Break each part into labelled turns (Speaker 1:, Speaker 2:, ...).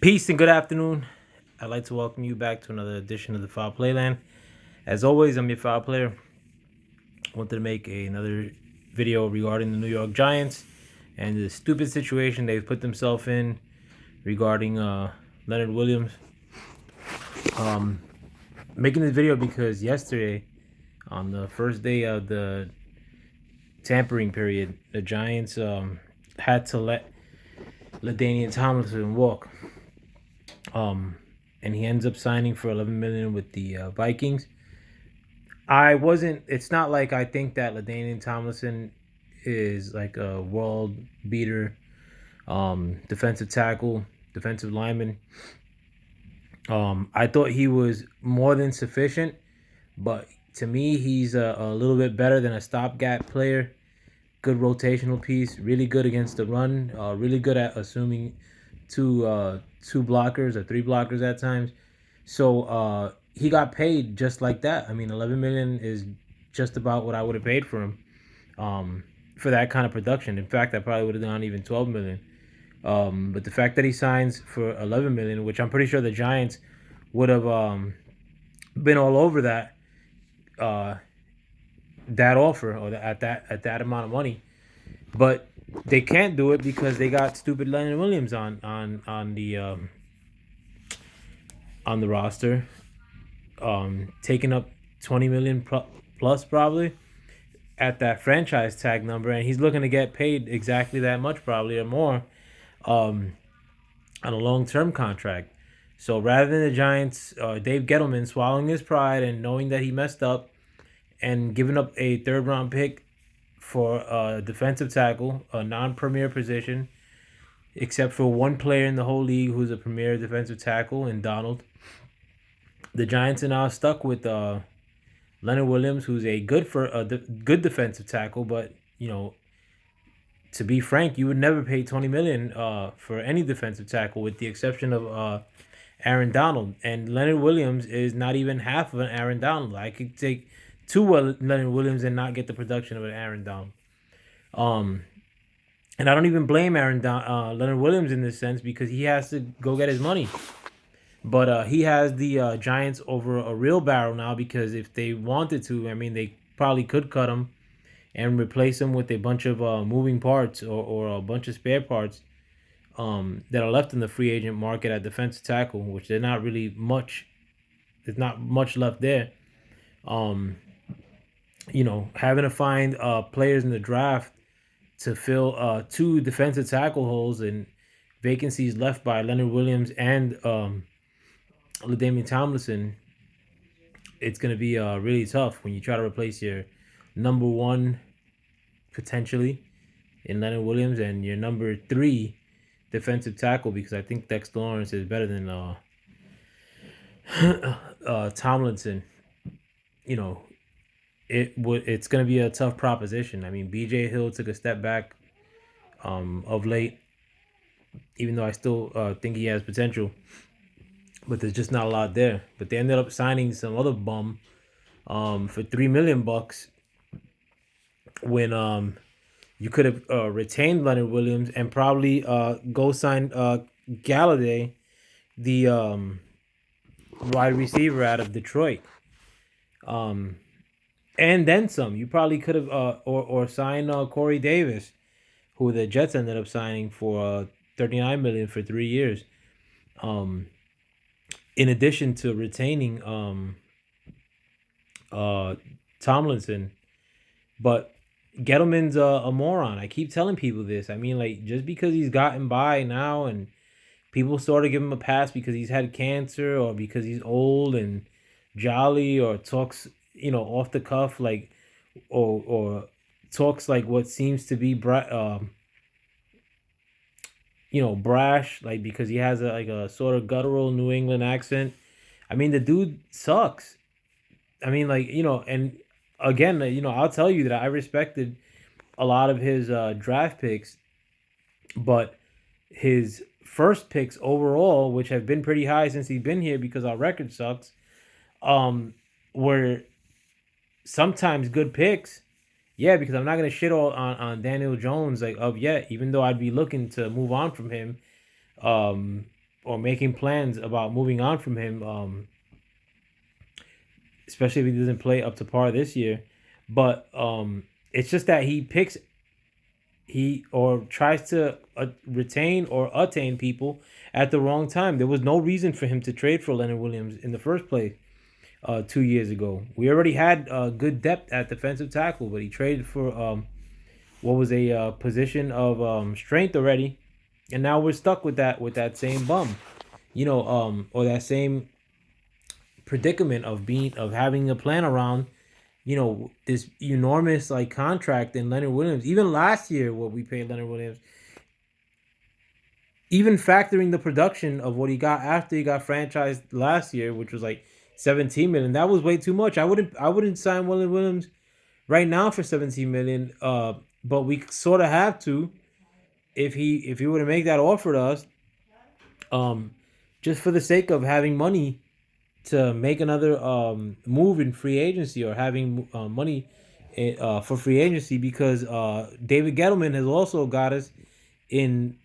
Speaker 1: Peace and good afternoon. I'd like to welcome you back to another edition of the Foul Playland. As always, I'm your Foul Player. Wanted to make another video regarding the New York Giants and the stupid situation they've put themselves in regarding Leonard Williams. Um, Making this video because yesterday, on the first day of the tampering period, the Giants had to let LaDainian Tomlinson walk. And he ends up signing for 11 million with the Vikings. I wasn't. It's not like I think that LaDainian Tomlinson is like a world beater, defensive tackle, defensive lineman. I thought he was more than sufficient, but to me, he's a little bit better than a stopgap player. Good rotational piece, really good against the run, really good at assuming two blockers or three blockers at times. So he got paid just like that. I mean, 11 million is just about what I would have paid for him for that kind of production. In fact, I probably would have done even 12 million. But the fact that he signs for 11 million, which I'm pretty sure the Giants would have been all over uh, that offer or at that amount of money, but they can't do it because they got stupid Leonard Williams on the roster, taking up 20 million plus probably at that franchise tag number, and he's looking to get paid exactly that much probably or more um, on a long term contract. So rather than the Giants, Dave Gettleman swallowing his pride and knowing that he messed up and giving up a third round pick for a defensive tackle, a non premier position, except for one player in the whole league who's a premier defensive tackle, and Donald. The Giants are now stuck with Leonard Williams, who's a good defensive tackle, but to be frank, you would never pay 20 million for any defensive tackle, with the exception of Aaron Donald. And Leonard Williams is not even half of an Aaron Donald. I could take two Leonard Williams and not get the production of an Aaron Donald. Um, and I don't even blame Leonard Williams in this sense because he has to go get his money. But he has the Giants over a real barrel now because if they wanted to, I mean, they probably could cut him and replace him with a bunch of moving parts or a bunch of spare parts that are left in the free agent market at defensive tackle, which they're not really much. There's not much left there. Um, Having to find players in the draft to fill two defensive tackle holes and vacancies left by Leonard Williams and LaDainian Tomlinson, it's going to be really tough when you try to replace your number one potentially in Leonard Williams and your number three defensive tackle, because I think Dexter Lawrence is better than Tomlinson. You know, it's going to be a tough proposition. I mean, BJ Hill took a step back of late, even though I still think he has potential, but there's just not a lot there. But they ended up signing some other bum for $3 million when you could have retained Leonard Williams and probably go sign Galladay, the wide receiver out of Detroit, and then some. You probably could have or sign Corey Davis, who the Jets ended up signing for 39 million for 3 years. In addition to retaining Tomlinson, but Gettleman's a moron. I keep telling people this. I mean, like, just because he's gotten by now and people sort of give him a pass because he's had cancer or because he's old and jolly or talks, off the cuff, like, or talks like what seems to be brash, like because he has a sort of guttural New England accent. I mean, the dude sucks. I mean, like, and again, I'll tell you that I respected a lot of his draft picks, but his first picks overall, which have been pretty high since he's been here because our record sucks, were sometimes good picks. Yeah, because I'm not gonna shit all on Daniel Jones like of yet, even though I'd be looking to move on from him. Um, or making plans about moving on from him. Especially if he doesn't play up to par this year. But it's just that he or tries to retain or attain people at the wrong time. There was no reason for him to trade for Leonard Williams in the first place 2 years ago. We already had good depth at defensive tackle, but he traded for what was a position of strength already, and now we're stuck with that same bum, or that same predicament of having a plan around this enormous like contract in Leonard Williams. Even last year, what we paid Leonard Williams, even factoring the production of what he got after he got franchised last year, which was like 17 million, that was way too much. I wouldn't sign Leonard Williams right now for 17 million. But we sort of have to if he were to make that offer to us, um, just for the sake of having money to make another move in free agency, or having money for free agency, because David Gettleman has also got us in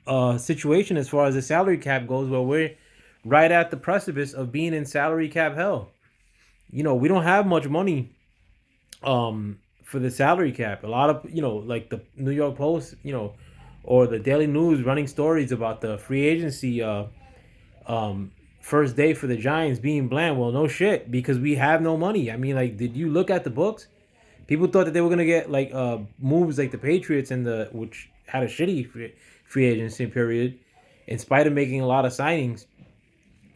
Speaker 1: a situation as far as the salary cap goes where we're right at the precipice of being in salary cap hell. We don't have much money for the salary cap. A lot of, like the New York Post, or the Daily News running stories about the free agency um first day for the Giants being bland. Well, no shit, because we have no money. I mean, like, did you look at the books? People thought that they were gonna get like moves like the Patriots and the which had a shitty free agency period, in spite of making a lot of signings,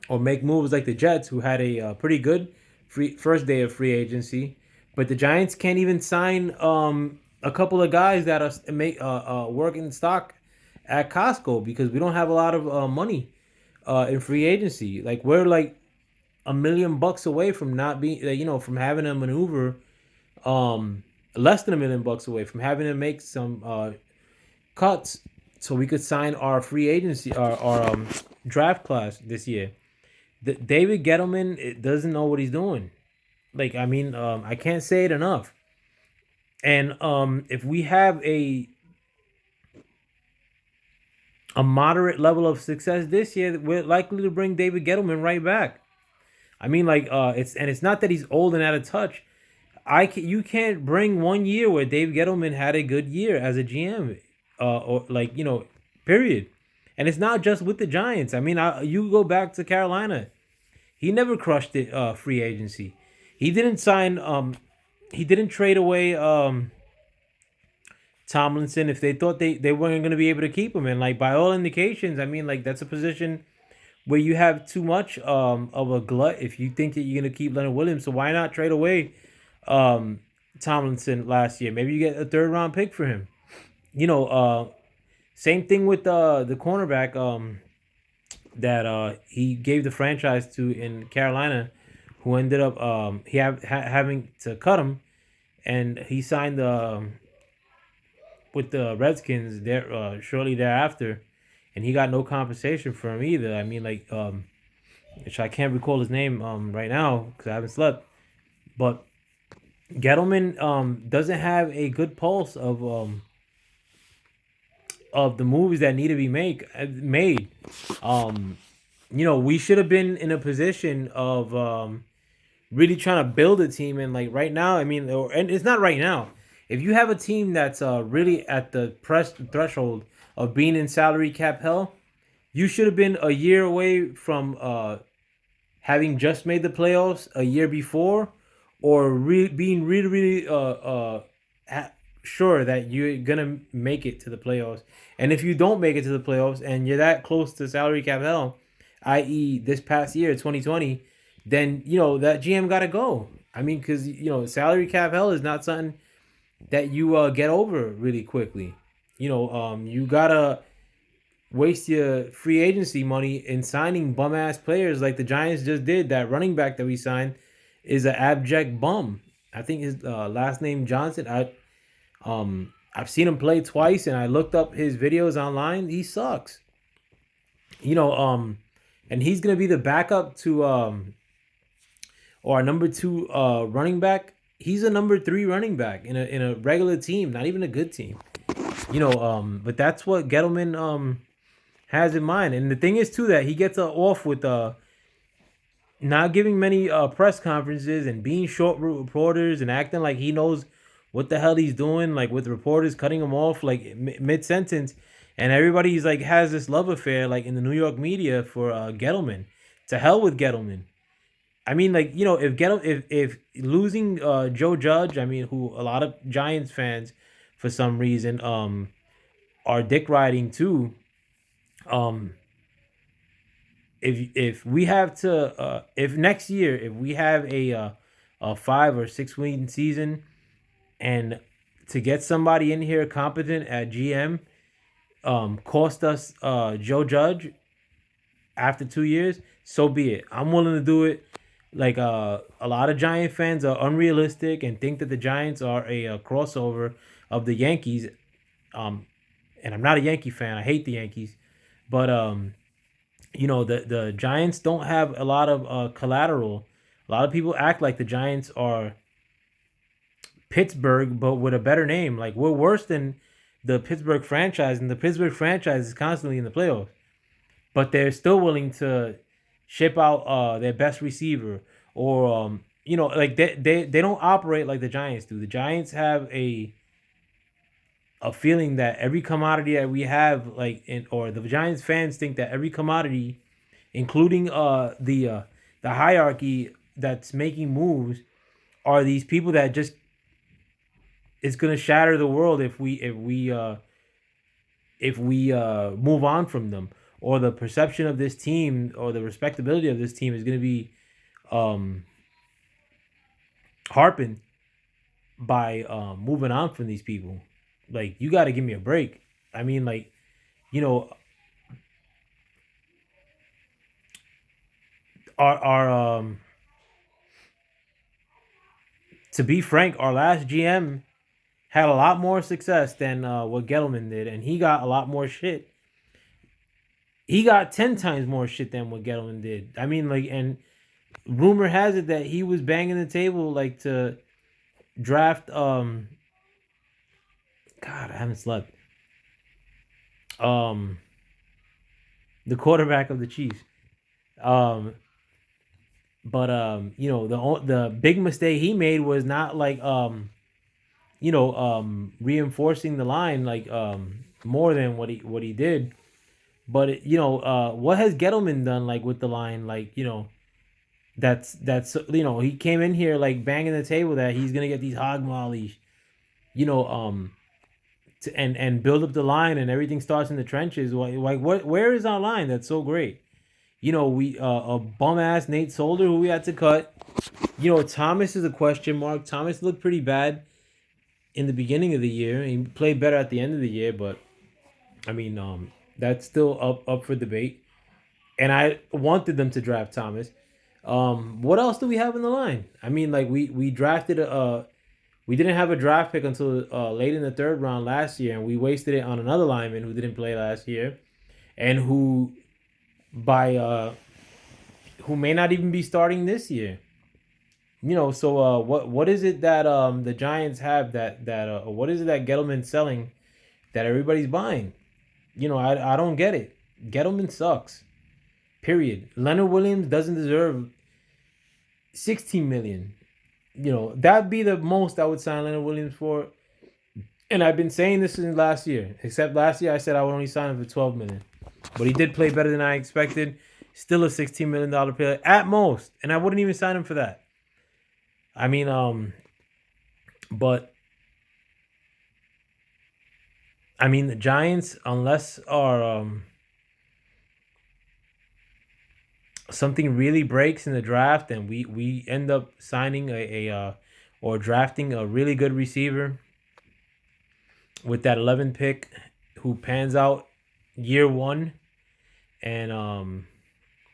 Speaker 1: or make moves like the Jets, who had a pretty good free first day of free agency. But the Giants can't even sign a couple of guys that are working stock at Costco, because we don't have a lot of money in free agency. Like, we're like $1 million away from not being, from having to maneuver, less than $1 million away from having to make some cuts so we could sign our free agency, our draft class this year. David Gettleman doesn't know what he's doing. Like, I mean, I can't say it enough. And if we have a moderate level of success this year, we're likely to bring David Gettleman right back. I mean, like, it's not that he's old and out of touch. You can't bring 1 year where Dave Gettleman had a good year as a GM, or like, period. And it's not just with the Giants. I mean, you go back to Carolina, he never crushed it free agency. He didn't sign. He didn't trade away Tomlinson if they thought they weren't going to be able to keep him. And like, by all indications, I mean, like, that's a position where you have too much of a glut if you think that you're going to keep Leonard Williams. So why not trade away Tomlinson last year? Maybe you get a third round pick for him. Same thing with the cornerback that he gave the franchise to in Carolina, who ended up having to cut him, and he signed with the Redskins there shortly thereafter, and he got no compensation for him either. I mean, like, which I can't recall his name right now because I haven't slept, but Gettleman doesn't have a good pulse of the moves that need to be made. We should have been in a position of really trying to build a team. And like right now, I mean, and it's not right now. If you have a team that's really at the threshold of being in salary cap hell, you should have been a year away from having just made the playoffs a year before, or being really, really sure that you're gonna make it to the playoffs. And if you don't make it to the playoffs and you're that close to salary cap hell, i.e., this past year, 2020, then that GM got to go. I mean, because salary cap hell is not something that you get over really quickly. You gotta waste your free agency money in signing bum ass players like the Giants just did. That running back that we signed is an abject bum. I think his last name Johnson. I've seen him play twice, and I looked up his videos online. He sucks. And he's gonna be the backup to or number 2 running back. He's a number 3 running back in a regular team, not even a good team. But that's what Gettleman has in mind. And the thing is too that he gets off with not giving many press conferences and being short with reporters and acting like he knows what the hell he's doing, like with reporters cutting him off like mid sentence, and everybody's like has this love affair like in the New York media for Gettleman. To hell with Gettleman. I mean, like if if losing Joe Judge, I mean, who a lot of Giants fans for some reason are dick riding too. Um, if we have to if next year if we have a 5 or 6 win season, and to get somebody in here competent at GM cost us Joe Judge after 2 years, so be it. I'm willing to do it. Like a lot of Giant fans are unrealistic and think that the Giants are a crossover of the Yankees. Um, and I'm not a Yankee fan. I hate the Yankees, but the Giants don't have a lot of collateral. A lot of people act like the Giants are Pittsburgh, but with a better name. Like we're worse than the Pittsburgh franchise, and the Pittsburgh franchise is constantly in the playoffs. But they're still willing to ship out their best receiver, or like they don't operate like the Giants do. The Giants have a feeling that every commodity that we have, or the Giants fans think that every commodity, including the hierarchy that's making moves, are these people that just it's gonna shatter the world if we move on from them, or the perception of this team or the respectability of this team is gonna be um harping by moving on from these people. Like you got to give me a break. I mean, like you know, our to be frank, our last GM had a lot more success than what Gettleman did, and he got a lot more shit. He got 10 times more shit than what Gettleman did. I mean, like, and rumor has it that he was banging the table like to draft. God, I haven't slept. Um, the quarterback of the Chiefs. Um, but the big mistake he made was not like reinforcing the line like more than what he did. But what has Gettleman done like with the line? Like that's he came in here like banging the table that he's gonna get these hog mollies, you know and build up the line, and everything starts in the trenches. Like what? Where is our line that's so great? We a bum ass Nate Solder who we had to cut. Thomas is a question mark. Thomas looked pretty bad in the beginning of the year. He played better at the end of the year, but I mean, that's still up for debate. And I wanted them to draft Thomas. What else do we have in the line? I mean, like we drafted we didn't have a draft pick until late in the third round last year, and we wasted it on another lineman who didn't play last year, and by who may not even be starting this year. So what is it that the Giants have that what is it that Gettleman's selling that everybody's buying? I don't get it. Gettleman sucks. Period. Leonard Williams doesn't deserve 16 million. That'd be the most I would sign Leonard Williams for. And I've been saying this since last year. Except last year I said I would only sign him for 12 million. But he did play better than I expected. Still a $16 million player at most. And I wouldn't even sign him for that. I mean, the Giants, unless are something really breaks in the draft and we end up signing or drafting a really good receiver with that 11 pick who pans out year one, and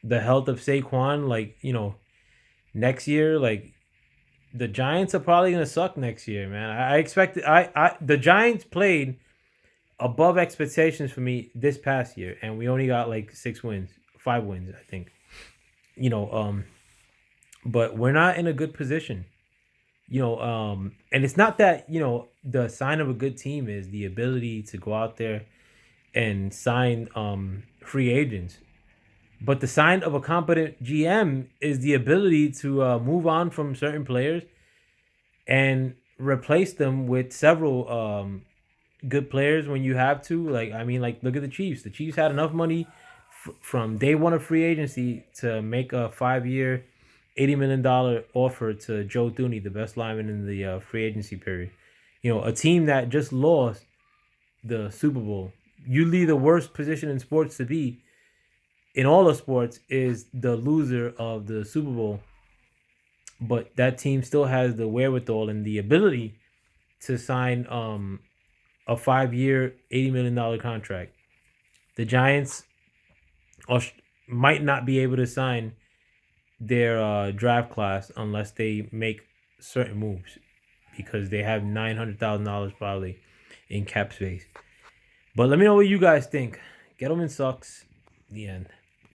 Speaker 1: the health of Saquon, like next year, like the Giants are probably gonna suck next year, man. I expect the Giants played above expectations for me this past year, and we only got like 6 wins, 5 wins, I think. But we're not in a good position. And it's not that the sign of a good team is the ability to go out there and sign free agents. But the sign of a competent GM is the ability to move on from certain players and replace them with several good players when you have to. Like, I mean, like, look at the Chiefs. The Chiefs had enough money from day one of free agency to make a 5 year, $80 million offer to Joe Thuney, the best lineman in the free agency period. You know, a team that just lost the Super Bowl. Usually, the worst position in sports to be in all of sports is the loser of the Super Bowl. But that team still has the wherewithal and the ability to sign a 5 year, $80 million contract. The Giants are, might not be able to sign their draft class unless they make certain moves because they have $900,000 probably in cap space. But let me know what you guys think. Gettleman sucks. The end.